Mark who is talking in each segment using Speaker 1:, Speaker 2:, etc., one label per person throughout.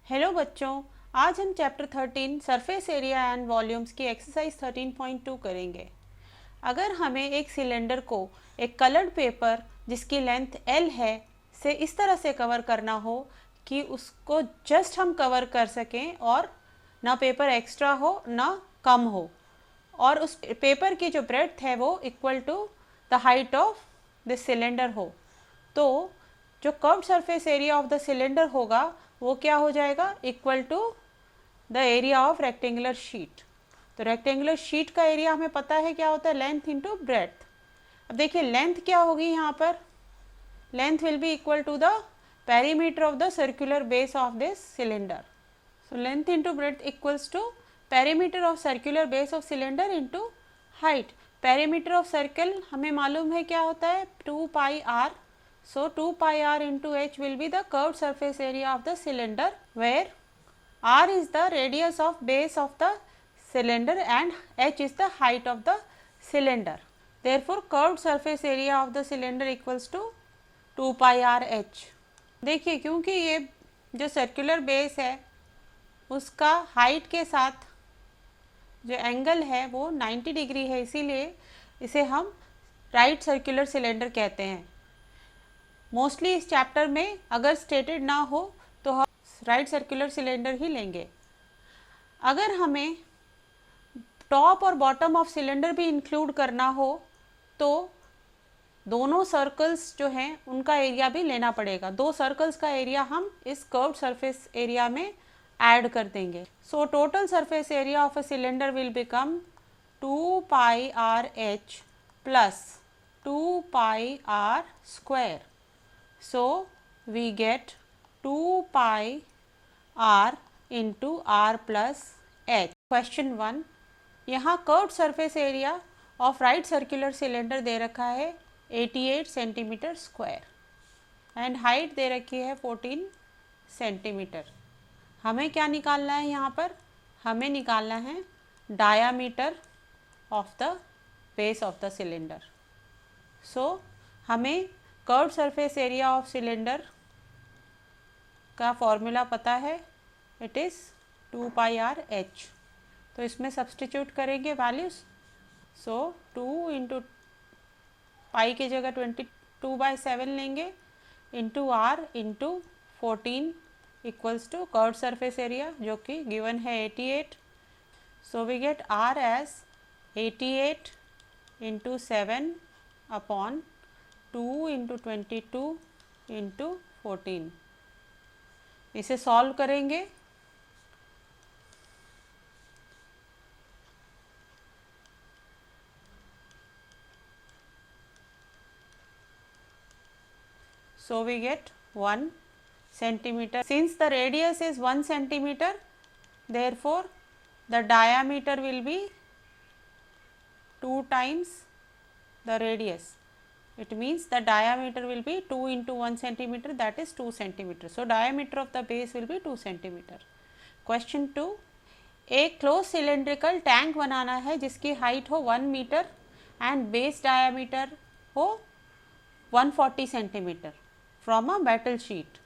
Speaker 1: Hello बच्चों, आज हम chapter 13 surface area and volumes की एक्सरसाइज 13.2 करेंगे। अगर हमें एक सिलेंडर को एक कलर्ड पेपर जिसकी लेंथ L है से इस तरह से कवर करना हो कि उसको जस्ट हम कवर कर सकें और ना पेपर एक्स्ट्रा हो ना कम हो, और उस पेपर की जो ब्रेड्थ है वो equal to the height of this cylinder हो, तो जो curved surface area of the cylinder होगा वो क्या हो जाएगा, equal to the area of rectangular sheet. तो रेक्टेंगुलर शीट का एरिया हमें पता है क्या होता है, लेंथ इंटू ब्रेड्थ। अब देखिए लेंथ क्या होगी यहाँ पर, length will be equal to the perimeter of the circular base of this cylinder. So length into breadth equals to perimeter of circular base of cylinder into height. Perimeter of circle हमें मालूम है क्या होता है, 2 pi r. So 2 pi r into h will be the curved surface area of the cylinder, where r is the radius of base of the cylinder and h is the height of the cylinder. Therefore curved surface area of the cylinder equals to 2 pi r h. देखिए क्योंकि ये जो circular base है उसका height के साथ जो angle है वो 90 डिग्री है, इसीलिए इसे हम राइट सर्कुलर सिलेंडर कहते हैं। मोस्टली इस चैप्टर में अगर स्टेटेड ना हो तो हम राइट सर्कुलर सिलेंडर ही लेंगे। अगर हमें टॉप और बॉटम ऑफ सिलेंडर भी इंक्लूड करना हो तो दोनों सर्कल्स जो हैं उनका एरिया भी लेना पड़ेगा। दो सर्कल्स का एरिया हम इस कर्व्ड सरफेस एरिया में ऐड कर देंगे। So total surface area of a cylinder will become 2 pi are h plus 2 pi are square. So we get 2 pi r into r plus h. Question 1, यहाँ curved surface area of right circular cylinder दे रखा है 88 centimetre square and height दे रखी है 14 centimetre. हमें क्या निकालना है यहाँ पर, हमें निकालना है diameter of the base of the cylinder. So हमें curved surface area of cylinder का फॉर्मूला पता है, it is 2 pi are H. तो इसमें सब्सटीट्यूट करेंगे वैल्यूज़। सो 2 इंटू पाई की जगह 22/7 लेंगे into r into 14 equals to curved surface area जो कि गिवन है 88। So we get r as 88 into 7 upon 2 into 22 into 14। इसे सॉल्व करेंगे। So we get 1 centimetre. Since the radius is 1 centimetre, therefore the diameter will be 2 times the radius. It means the diameter will be 2 into 1 centimeter, that is 2 centimeter. So diameter of the base will be 2 centimeter. Question 2, एक close cylindrical tank बनाना है जिसकी height हो 1 metre and base diameter हो 140 centimetre from a metal sheet.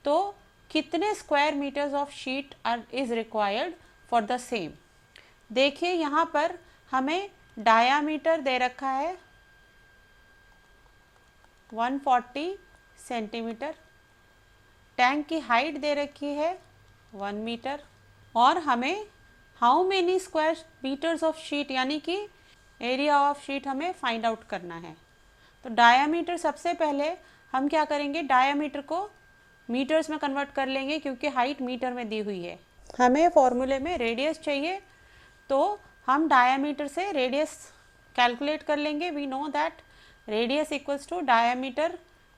Speaker 1: तो कितने square metres of sheet is required for the same. देखिए यहाँ पर हमें डायामीटर दे रखा है 140 सेंटीमीटर, टैंक की हाइट दे रखी है 1 मीटर, और हमें how many square metres of sheet यानी कि एरिया ऑफ शीट हमें फाइंड आउट करना है। तो डायामीटर सबसे पहले हम क्या करेंगे, डायामीटर को मीटर्स में कन्वर्ट कर लेंगे क्योंकि हाइट मीटर में दी हुई है। हमें फॉर्मूले में रेडियस चाहिए तो हम डायामीटर से रेडियस कैलकुलेट कर लेंगे। We know that radius equals to diameter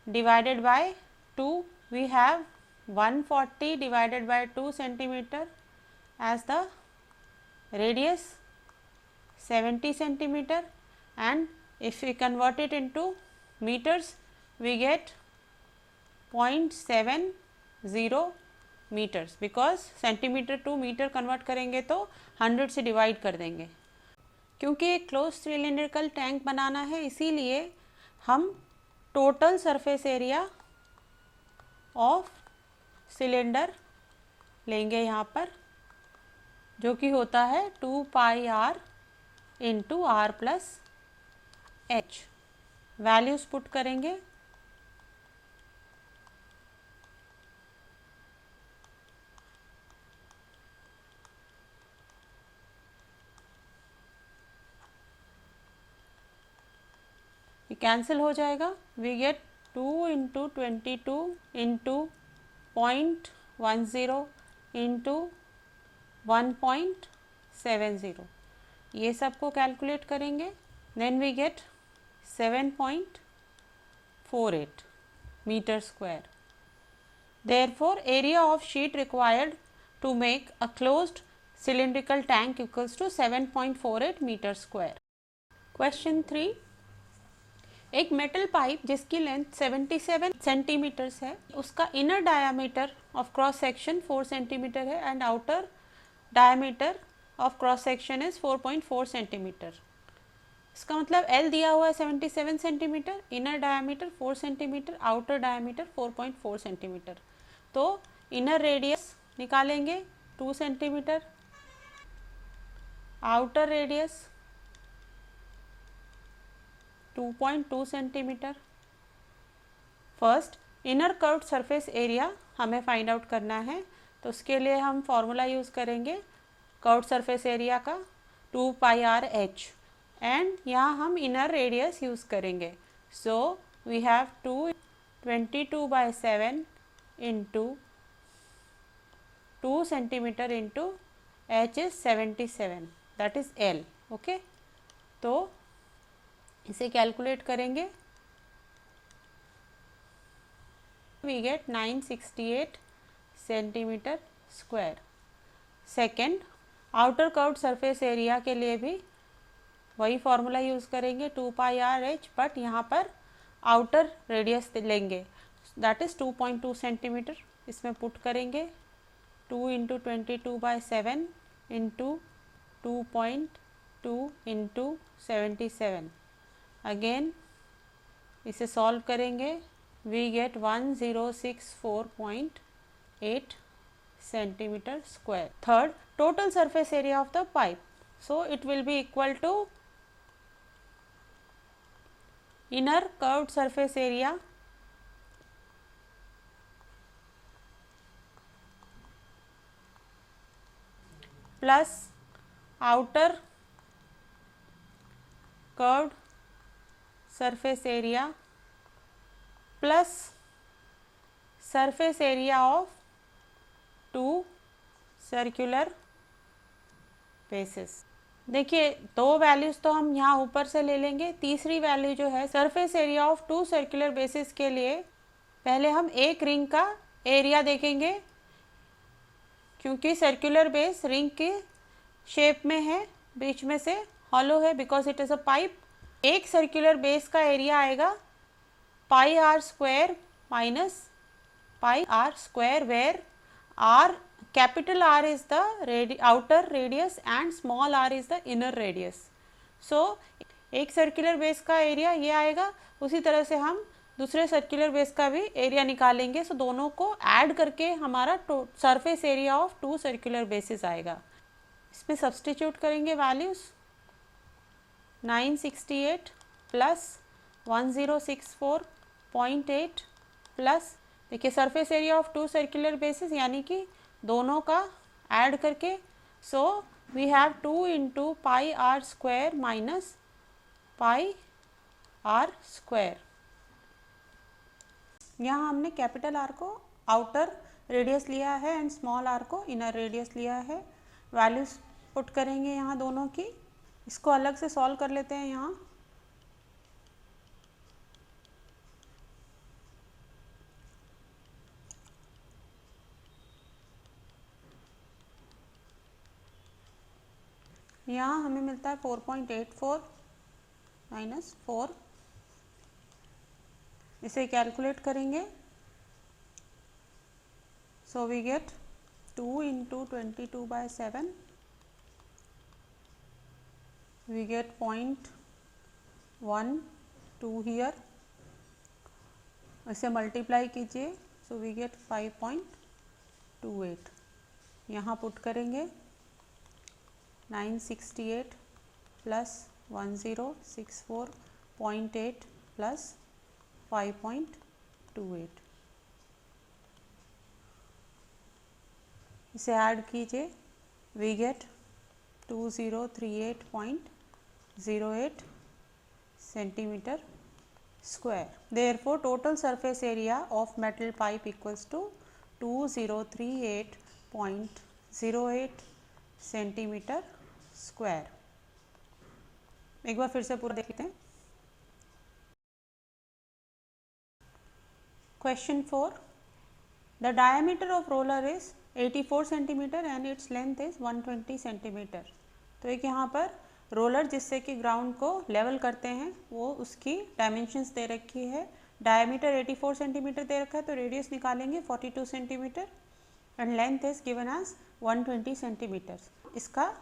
Speaker 1: divided by 2. We have 140 divided by 2 centimeter as the radius 70 centimeter, and if we convert it into meters we get 0.70 meters, because centimeter to meter convert करेंगे तो 100 से divide कर देंगे। क्योंकि एक close cylindrical tank बनाना है इसीलिए हम total surface area of cylinder लेंगे यहाँ पर, जो कि होता है 2 pi R into R plus H. Values put करेंगे, ये कैंसिल हो जाएगा। We get 2 into 22 into 0.10 into 1.70, ये सब को कैलकुलेट करेंगे। Then we get 7.48 metre square. Therefore, area of sheet required to make a closed cylindrical tank equals to 7.48 metre square. Question 3, एक metal pipe जिसकी लेंथ 77 सेंटीमीटर्स है, उसका inner diameter of cross section 4 centimetre है and outer diameter of cross section is 4.4 centimetre. इसका मतलब L दिया हुआ है 77 centimetre, inner diameter 4 centimetre, outer diameter 4.4 centimetre. तो इनर रेडियस निकालेंगे 2 centimetre, outer radius 2.2 centimetre. First inner curved surface area हमें find out करना है, तो उसके लिए हम फॉर्मूला यूज़ करेंगे कर्व्ड सरफेस एरिया का 2 पाई आर एच, एंड यहाँ हम इनर रेडियस यूज़ करेंगे। So we have 22/7 into 2 centimetre into h is 77, that is L. Okay, तो इसे कैलकुलेट करेंगे, we get 968 centimetre square. Second, outer curved surface area के लिए भी वही फॉर्मूला यूज़ करेंगे 2 पाई आर एच, बट यहाँ पर आउटर रेडियस लेंगे, दैट इज़ 2.2 सेंटीमीटर। इसमें पुट करेंगे 2 इंटू 22/7 इंटू 2.2 इंटू 77। अगेन इसे सॉल्व करेंगे, we get 1064.8 centimetre square. Third, total surface area of the pipe, so it will be equal to inner curved surface area plus outer curved surface area plus surface area of 2 circular bases. देखिए, 2 values तो हम यहाँ ऊपर से ले लेंगे, तीसरी value जो है surface area of 2 circular basis के लिए पहले हम एक रिंग का एरिया देखेंगे, क्योंकि सर्कुलर बेस रिंग के शेप में है, बीच में से हॉलो है because it is a pipe. एक सर्कुलर बेस का एरिया आएगा pi are square minus pi are square, where R, capital R is the outer radius and small r is the inner radius. So एक circular base का area ये आएगा, उसी तरह से हम दूसरे सर्कुलर बेस का भी एरिया निकालेंगे। सो दोनों को ऐड करके हमारा surface area of 2 circular bases आएगा। इसमें सब्सटीट्यूट करेंगे वैल्यूज़, 968 प्लस 1064.8 प्लस, देखिए surface area of 2 circular bases यानी कि दोनों का ऐड करके, so we have 2 into pi are square minus pi are square. यहाँ हमने कैपिटल आर को आउटर रेडियस लिया है एंड स्मॉल आर को इनर रेडियस लिया है। वैल्यूज पुट करेंगे यहाँ दोनों की, इसको अलग से सॉल्व कर लेते हैं। यहाँ हमें मिलता है 4.84 माइनस 4, इसे कैलकुलेट करेंगे। So we get 2 into 22/7, we get 0.12 here, इसे मल्टीप्लाई कीजिए, सो वी गेट 5.28। यहाँ पुट करेंगे 968 प्लस 1064.8 प्लस 5.28, इसे ऐड कीजिए, we get 2038.08 centimetre square. Therefore, total surface area of metal pipe equals to 2038.08 centimetre square. एक बार फिर से पूरा देख लेते हैं। Question 4. The diameter of roller is 84 centimetre and its length is 120 centimetre. तो एक यहाँ पर रोलर जिससे कि ग्राउंड को लेवल करते हैं वो उसकी डायमेंशंस दे रखी है। डायमीटर 84 सेंटीमीटर दे रखा है तो रेडियस निकालेंगे 42 centimetre and length is given as 120 centimetre. इसका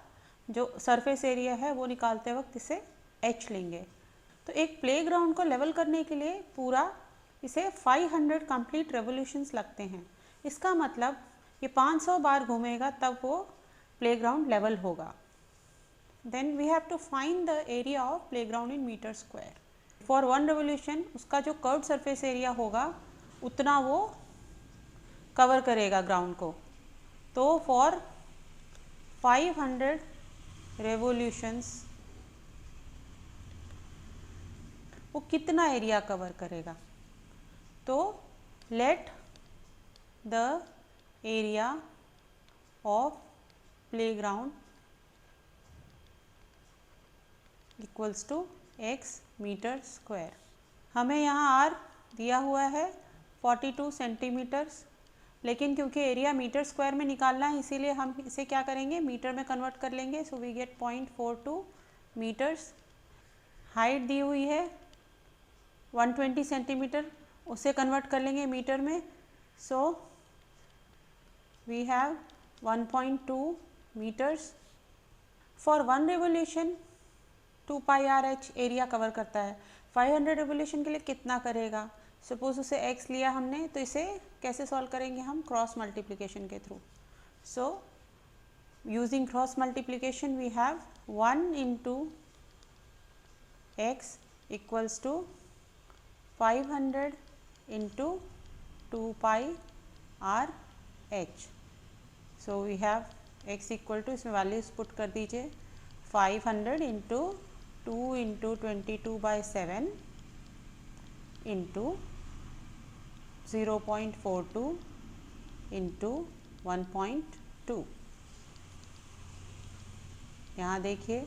Speaker 1: जो सरफेस एरिया है वो निकालते वक्त इसे h लेंगे। तो एक प्लेग्राउंड को लेवल करने के लिए पूरा इसे 500 कंप्लीट रेवोल्यूशंस लगते हैं। इसका मतलब ये 500 बार घूमेगा तब वो प्लेग्राउंड लेवल होगा। Then we have to find the area of playground in meter square. For one revolution उसका जो curved surface area होगा उतना वो कवर करेगा ग्राउंड को। तो for 500 revolutions वो कितना एरिया कवर करेगा? तो let the area of playground equals to x metre square. हमें यहाँ r दिया हुआ है 42 सेंटीमीटर्स, लेकिन क्योंकि एरिया मीटर स्क्वायर में निकालना है इसीलिए हम इसे क्या करेंगे, मीटर में कन्वर्ट कर लेंगे। So we get 0.42 metres. Height दी हुई है 120 सेंटीमीटर, उसे कन्वर्ट कर लेंगे मीटर में। So we have 1.2 metres. For one revolution 2 pi are h area cover करता है। 500 रिवोल्यूशन के लिए कितना करेगा? सपोज उसे x लिया हमने, तो इसे कैसे सॉल्व करेंगे हम? क्रॉस मल्टीप्लिकेशन के थ्रू। So using cross multiplication we have 1 into x equals to 500 into 2 pi are h. So we have x equal to, इसमें वैल्यूज पुट कर दीजिए, 500 इंटू 2 इंटू 22/7 इंटू 0.42 इंटू 1.2। यहाँ देखिए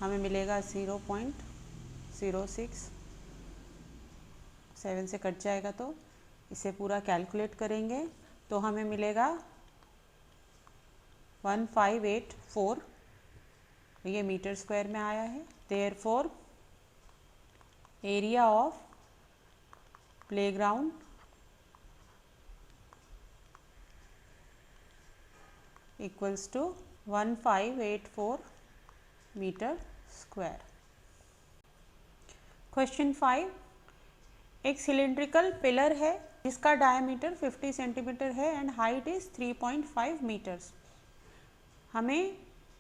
Speaker 1: हमें मिलेगा 0.06, 7 से कट जाएगा तो इसे पूरा कैलकुलेट करेंगे तो हमें मिलेगा 1584, ये मीटर स्क्वायर में आया है। Therefore area of playground equals to 1584 metre square. Question 5, एक सिलिंड्रिकल पिलर है जिसका डायमीटर 50 सेंटीमीटर है एंड हाइट इज 3.5 मीटर्स। हमें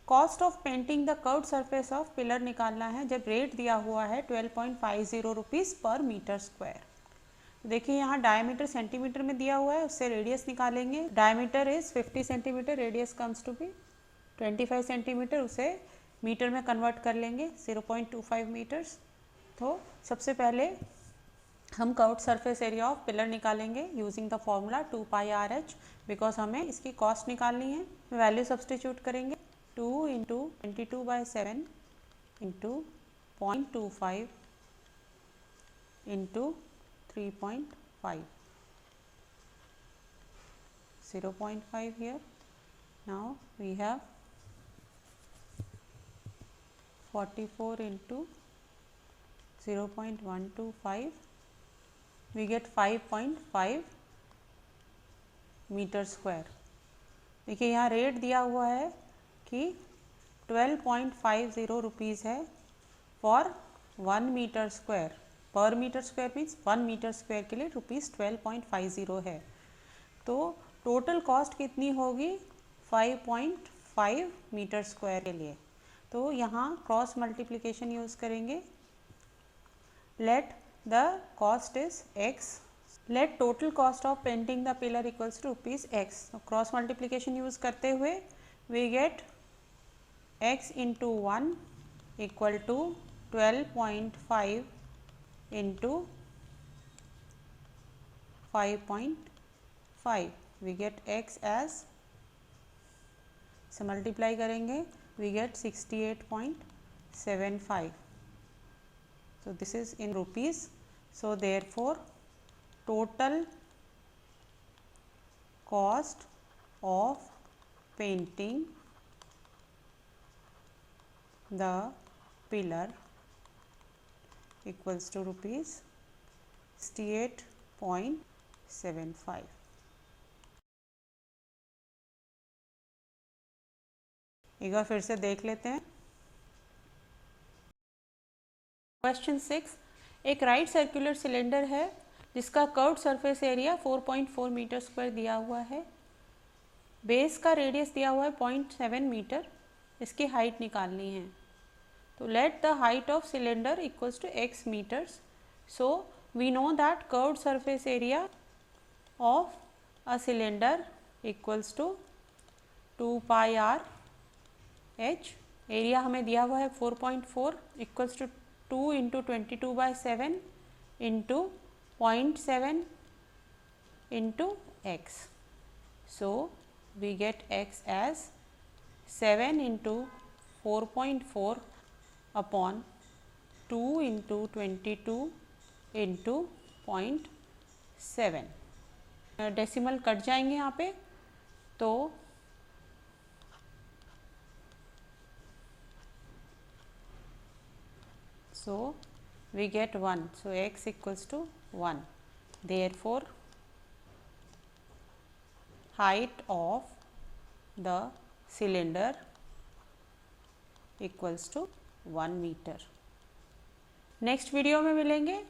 Speaker 1: cost of painting the curved surface of pillar निकालना है जब रेट दिया हुआ है 12.50 रुपीज़ पर मीटर स्क्वायर। देखिए यहाँ डायमीटर सेंटीमीटर में दिया हुआ है, उससे रेडियस निकालेंगे। Diameter is 50 centimetre, radius comes to be 25 centimetre, उसे मीटर में कन्वर्ट कर लेंगे 0.25 मीटर्स। तो सबसे पहले हम curved surface area of pillar निकालेंगे using the formula 2 pi are H, because हमें इसकी कॉस्ट निकालनी है। वैल्यू सब्सटीट्यूट करेंगे, 2 into 22/7 into 0.25 into 3.5, 0.5 here. Now we have 44 into 0.125, we get 5.5 metre square. देखिए यहाँ रेट दिया हुआ है कि 12.50 रुपीज़ है for 1 metre square. Per metre square means 1 metre square के लिए रुपीज़ 12.50 है। तो टोटल कॉस्ट कितनी होगी? 5.5 मीटर स्क्वायर के लिए। तो यहाँ क्रॉस मल्टीप्लिकेशन यूज़ करेंगे। Let the cost is x, let total cost of painting the pillar equals to ₹x। Cross multiplication use करते हुए we get x into 1 equal to 12.5 into 5.5, we get x as, से multiply करेंगे we get 68.75. So this is in rupees. So therefore total cost of painting the pillar equals to rupees 68.75. एक बार फिर से देख लेते हैं। क्वेश्चन 6, एक right circular cylinder है जिसका curved surface area 4.4 metre square दिया हुआ है। बेस का रेडियस दिया हुआ है 0.7 मीटर। इसकी हाइट निकालनी है। तो let the height of cylinder equals to x metres. So we know that curved surface area of a cylinder equals to 2 pi r h। Area हमें दिया हुआ है 4.4 equals to 2 into 22/7 into 0.7 into x. So we get x as 7 into 4.4 upon 2 into 22 into 0.7. Decimal cut जाएंगे यहाँ पे, तो so we get 1. So x equals to 1. Therefore height of the cylinder equals to 1 meter. Next video में मिलेंगे।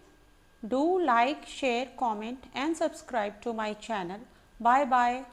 Speaker 1: Do like, share, comment and subscribe to my channel. Bye bye.